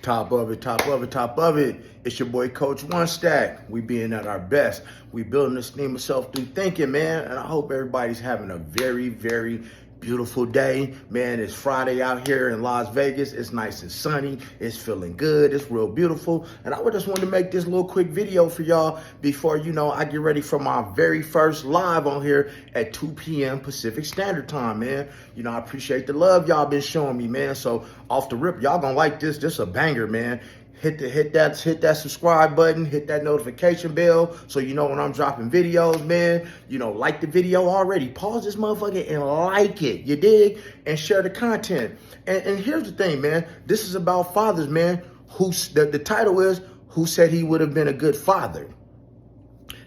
Top of it, top of it, top of it. It's your boy, Coach One Stack. We being at our best. We building this team of self through thinking, man. And I hope everybody's having a very, very beautiful day. Man, it's Friday out here in Las Vegas. It's nice and sunny. It's feeling good. It's real beautiful. And I just wanted to make this little quick video for y'all before, I get ready for my very first live on here at 2 p.m. Pacific Standard Time, man. I appreciate the love y'all been showing me, man. So off the rip, y'all gonna like this. This a banger, man. Hit that subscribe button, hit that notification bell so you know when I'm dropping videos, man. Like the video already. Pause this motherfucker and like it, you dig? And share the content. And here's the thing, man. This is about fathers, man. The title is, Who Said He Would Have Been a Good Father?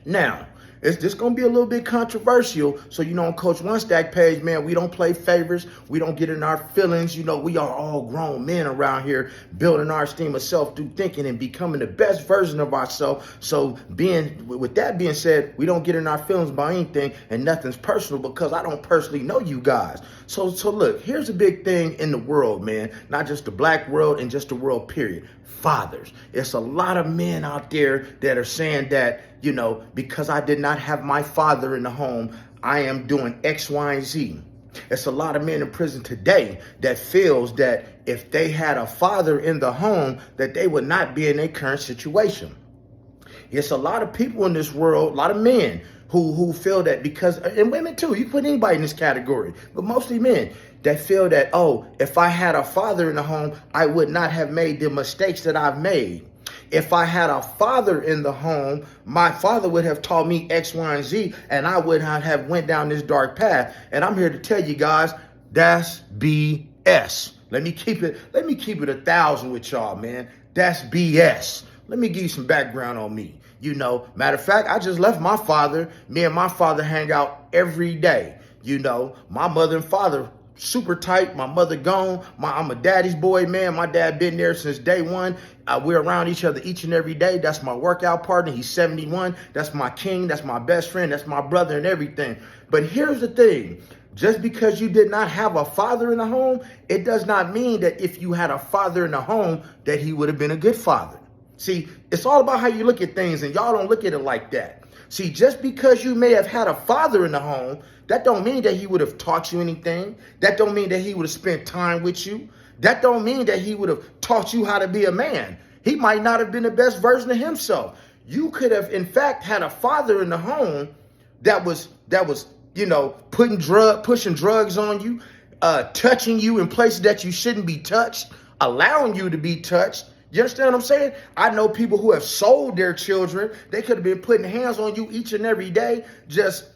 Now, it's just going to be a little bit controversial. So, on Coach One Stack page, man, we don't play favorites. We don't get in our feelings. We are all grown men around here building our esteem of self through thinking and becoming the best version of ourselves. So with that being said, we don't get in our feelings about anything and nothing's personal because I don't personally know you guys. So look, here's a big thing in the world, man, not just the black world and just the world, period. Fathers. It's a lot of men out there that are saying that, because I did not have my father in the home, I am doing X, Y, and Z. It's a lot of men in prison today that feels that if they had a father in the home, that they would not be in their current situation. It's a lot of people in this world, a lot of men who feel that because, and women too, you put anybody in this category, but mostly men that feel that, if I had a father in the home, I would not have made the mistakes that I've made. If I had a father in the home, my father would have taught me X, Y, and Z, and I would not have went down this dark path. And I'm here to tell you guys, that's BS. Let me keep it 1,000 with y'all, man. That's BS. Let me give you some background on me. Matter of fact, I just left my father. Me and my father hang out every day. My mother and father, super tight. My mother gone. I'm a daddy's boy, man. My dad been there since day one. We're around each other each and every day. That's my workout partner. He's 71. That's my king. That's my best friend. That's my brother and everything. But here's the thing. Just because you did not have a father in the home, it does not mean that if you had a father in the home, that he would have been a good father. See, it's all about how you look at things, and y'all don't look at it like that. See, just because you may have had a father in the home, that don't mean that he would have taught you anything. That don't mean that he would have spent time with you. That don't mean that he would have taught you how to be a man. He might not have been the best version of himself. You could have, in fact, had a father in the home that was pushing drugs on you, touching you in places that you shouldn't be touched, allowing you to be touched. You understand what I'm saying? I know people who have sold their children. They could have been putting hands on you each and every day, just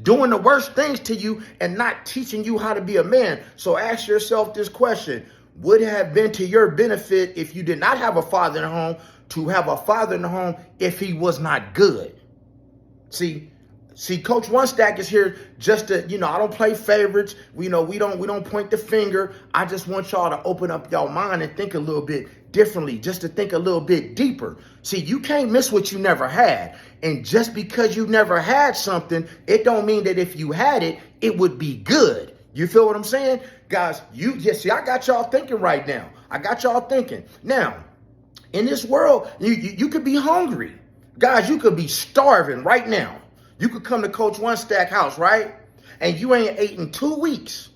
doing the worst things to you and not teaching you how to be a man. So ask yourself this question. Would it have been to your benefit if you did not have a father in the home to have a father in the home if he was not good? See, Coach One Stack is here just to, I don't play favorites. We don't point the finger. I just want y'all to open up y'all mind and think a little bit differently, just to think a little bit deeper. See, you can't miss what you never had. And just because you never had something, it don't mean that if you had it, it would be good. You feel what I'm saying? Guys, I got y'all thinking right now. I got y'all thinking. Now, in this world, you could be hungry. Guys, you could be starving right now. You could come to Coach One Stack house, right? And you ain't ate in 2 weeks.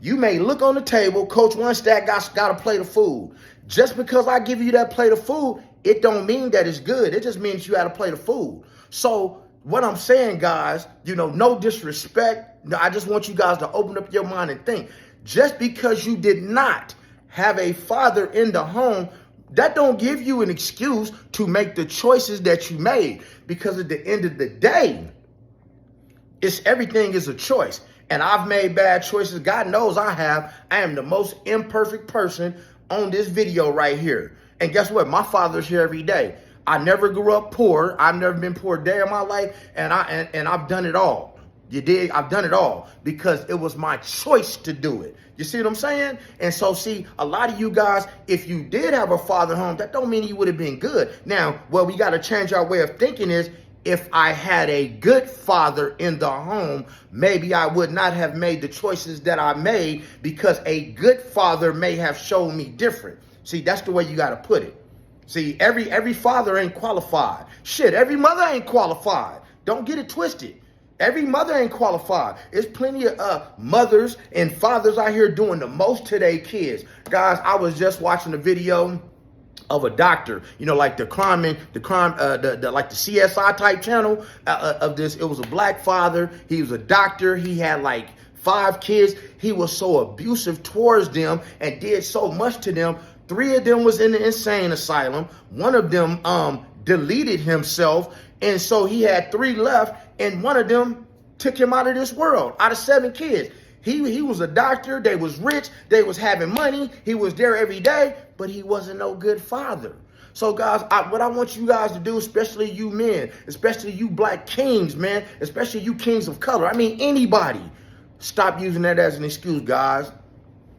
You may look on the table, Coach One Stack got a plate of food. Just because I give you that plate of food, it don't mean that it's good. It just means you had a plate of food. So what I'm saying, guys, no disrespect. I just want you guys to open up your mind and think. Just because you did not have a father in the home, that don't give you an excuse to make the choices that you made. Because at the end of the day, everything is a choice. And I've made bad choices. God knows I have. I am the most imperfect person on this video right here. And guess what? My father's here every day. I never grew up poor. I've never been poor a day in my life. And I've done it all. You dig? I've done it all because it was my choice to do it. You see what I'm saying? And so, see, a lot of you guys, if you did have a father home, that don't mean you would have been good. Now, what we got to change our way of thinking is, if I had a good father in the home, maybe I would not have made the choices that I made because a good father may have shown me different. See, that's the way you got to put it. See, every father ain't qualified. Shit, every mother ain't qualified. Don't get it twisted. Every mother ain't qualified. There's plenty of mothers and fathers out here doing the most to their kids. Guys, I was just watching a video of a doctor, like the CSI type channel of this. It was a black father. He was a doctor. He had like 5 kids. He was so abusive towards them and did so much to them. 3 of them was in the insane asylum. One of them deleted himself. And so he had 3 left, and one of them took him out of this world, out of 7 kids. He was a doctor. They was rich. They was having money. He was there every day, but he wasn't no good father. So guys, what I want you guys to do, especially you men, especially you black kings, man, especially you kings of color. I mean, anybody, stop using that as an excuse, guys.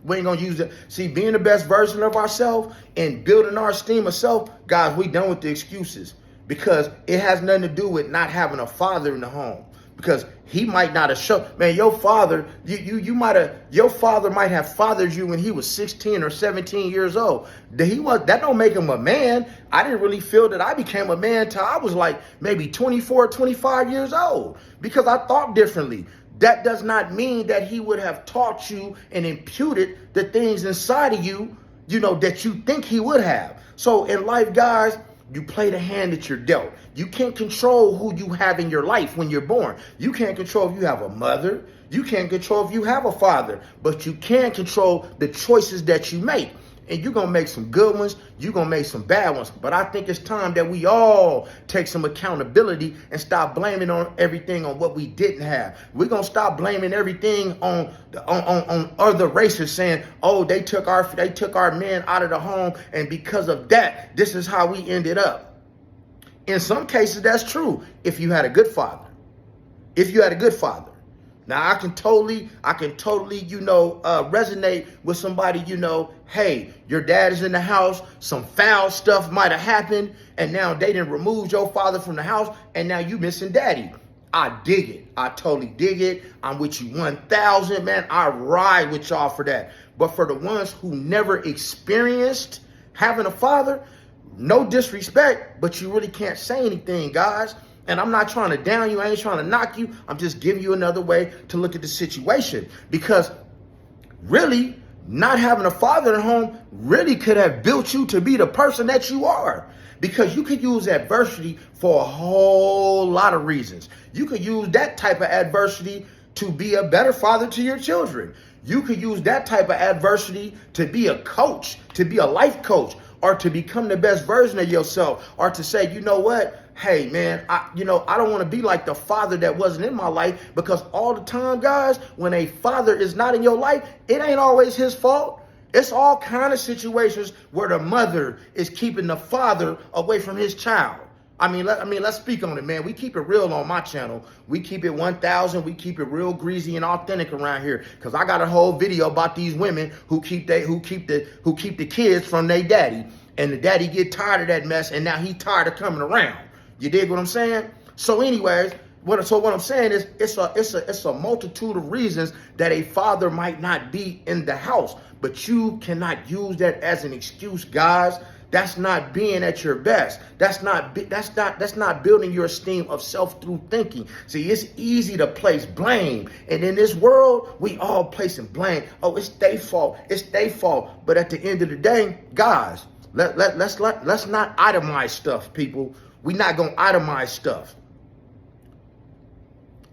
We ain't gonna use it. See, being the best version of ourselves and building our esteem of self, guys, we done with the excuses, because it has nothing to do with not having a father in the home. Because he might not have shown, man, your father, your father might have fathered you when he was 16 or 17 years old. That don't make him a man. I didn't really feel that I became a man till I was like maybe 24, 25 years old, because I thought differently. That does not mean that he would have taught you and imputed the things inside of you, that you think he would have. So in life, guys, you play the hand that you're dealt. You can't control who you have in your life when you're born. You can't control if you have a mother. You can't control if you have a father. But you can control the choices that you make. And you're going to make some good ones. You're going to make some bad ones. But I think it's time that we all take some accountability and stop blaming on everything on what we didn't have. We're going to stop blaming everything on other races, saying, oh, they took our men out of the home, and because of that, this is how we ended up. In some cases, that's true. If you had a good father. Now, I can totally, resonate with somebody, hey, your dad is in the house, some foul stuff might have happened, and now they done removed your father from the house, and now you missing daddy. I dig it. I totally dig it. I'm with you 1,000, man. I ride with y'all for that. But for the ones who never experienced having a father, no disrespect, but you really can't say anything, guys. And I'm not trying to down you. I ain't trying to knock you. I'm just giving you another way to look at the situation. Because really, not having a father at home really could have built you to be the person that you are. Because you could use adversity for a whole lot of reasons. You could use that type of adversity to be a better father to your children. You could use that type of adversity to be a coach, to be a life coach, or to become the best version of yourself, or to say, you know what? Hey, man, I don't want to be like the father that wasn't in my life, because all the time, guys, when a father is not in your life, it ain't always his fault. It's all kind of situations where the mother is keeping the father away from his child. Let's speak on it, man. We keep it real on my channel. We keep it 1,000. We keep it real greasy and authentic around here, because I got a whole video about these women who keep the kids from their daddy, and the daddy get tired of that mess, and now he tired of coming around. You dig what I'm saying? So anyways, what I'm saying is it's a multitude of reasons that a father might not be in the house, but you cannot use that as an excuse, guys. That's not being at your best. That's not building your esteem of self through thinking. See, it's easy to place blame, and in this world, we all placing blame. Oh, it's their fault. It's their fault. But at the end of the day, guys, let's not itemize stuff, people. We're not gonna itemize stuff.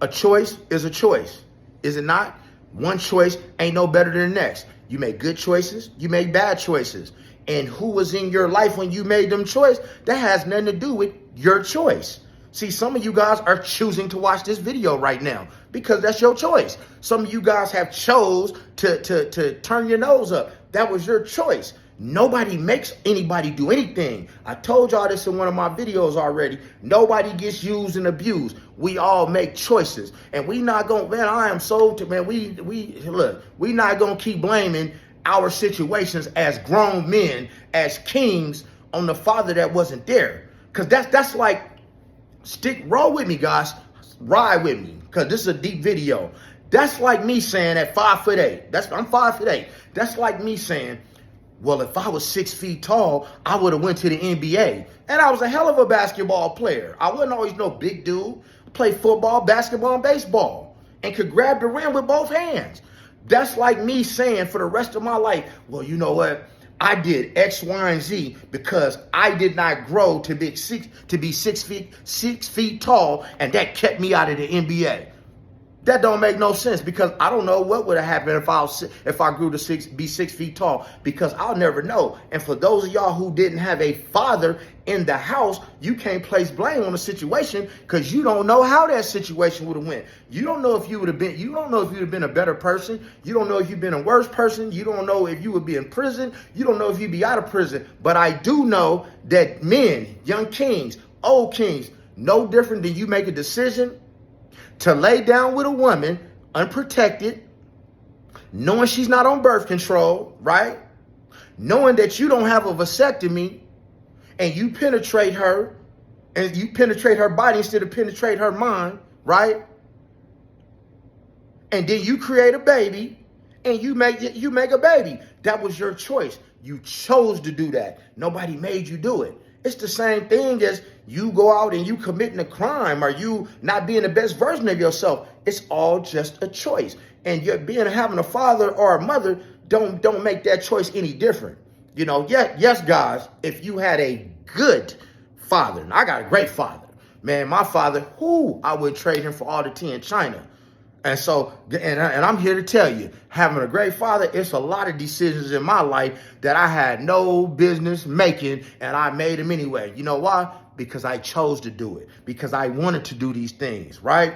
A choice is a choice, is it not? One choice ain't no better than the next. You make good choices, you make bad choices. And who was in your life when you made them choice, that has nothing to do with your choice. See, some of you guys are choosing to watch this video right now because that's your choice. Some of you guys have chose to turn your nose up. That was your choice. Nobody makes anybody do anything. I told y'all this in one of my videos already. Nobody gets used and abused. We all make choices. And we not gonna, man, I am so, man, we not gonna keep blaming our situations as grown men, as kings, on the father that wasn't there. Because that's like, roll with me, guys. Ride with me, because this is a deep video. That's like me saying at 5'8", I'm 5'8". That's like me saying, Well, if I was 6 feet tall, I would have went to the NBA. And I was a hell of a basketball player. I wasn't always no big dude. I played football, basketball, and baseball, and could grab the rim with both hands. That's like me saying for the rest of my life, well, you know what? I did X, Y, and Z because I did not grow to be 6 feet tall, and that kept me out of the NBA. That don't make no sense because I don't know what would have happened if I grew to be 6 feet tall, because I'll never know. And for those of y'all who didn't have a father in the house, you can't place blame on the situation because you don't know how that situation would have went. You don't know if you would have been. You don't know if you'd have been a better person. You don't know if you've been a worse person. You don't know if you would be in prison. You don't know if you'd be out of prison. But I do know that men, young kings, old kings, no different than you make a decision to lay down with a woman unprotected, knowing she's not on birth control, right? Knowing that you don't have a vasectomy and you penetrate her body instead of penetrate her mind, right? And then you create a baby and you make a baby. That was your choice. You chose to do that. Nobody made you do it. It's the same thing as you go out and you committing a crime or you not being the best version of yourself. It's all just a choice. And having a father or a mother don't make that choice any different. You know, yes, guys, if you had a good father, and I got a great father, man, my father, I would trade him for all the tea in China. And so, and I'm here to tell you, having a great father, it's a lot of decisions in my life that I had no business making, and I made them anyway. You know why? Because I chose to do it. Because I wanted to do these things, right?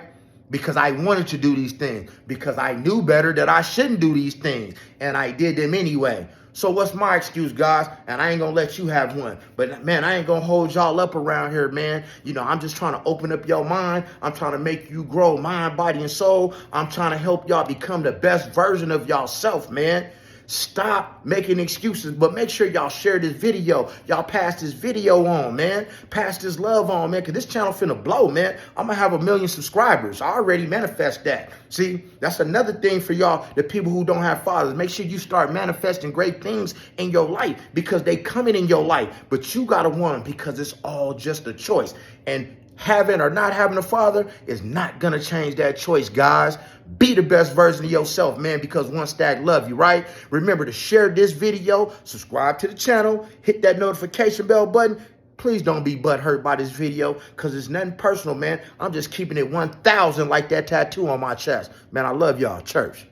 Because I wanted to do these things. Because I knew better that I shouldn't do these things, and I did them anyway. So what's my excuse, guys? And I ain't gonna let you have one. But man, I ain't gonna hold y'all up around here, man. You know, I'm just trying to open up your mind. I'm trying to make you grow mind, body, and soul. I'm trying to help y'all become the best version of yourself, man. Stop making excuses, but make sure y'all share this video. Y'all pass this video on, man. Pass this love on, man, because this channel finna blow, man. I'm gonna have 1 million subscribers. I already manifest that. See, that's another thing for y'all, the people who don't have fathers. Make sure you start manifesting great things in your life because they coming in your life, but you gotta want them because it's all just a choice. And having or not having a father is not gonna change that choice, guys. Be the best version of yourself, man, because One Stack love you, right? Remember to share this video, subscribe to the channel, hit that notification bell button. Please don't be butthurt by this video because it's nothing personal, man. I'm just keeping it 1,000 like that tattoo on my chest. Man, I love y'all. Church.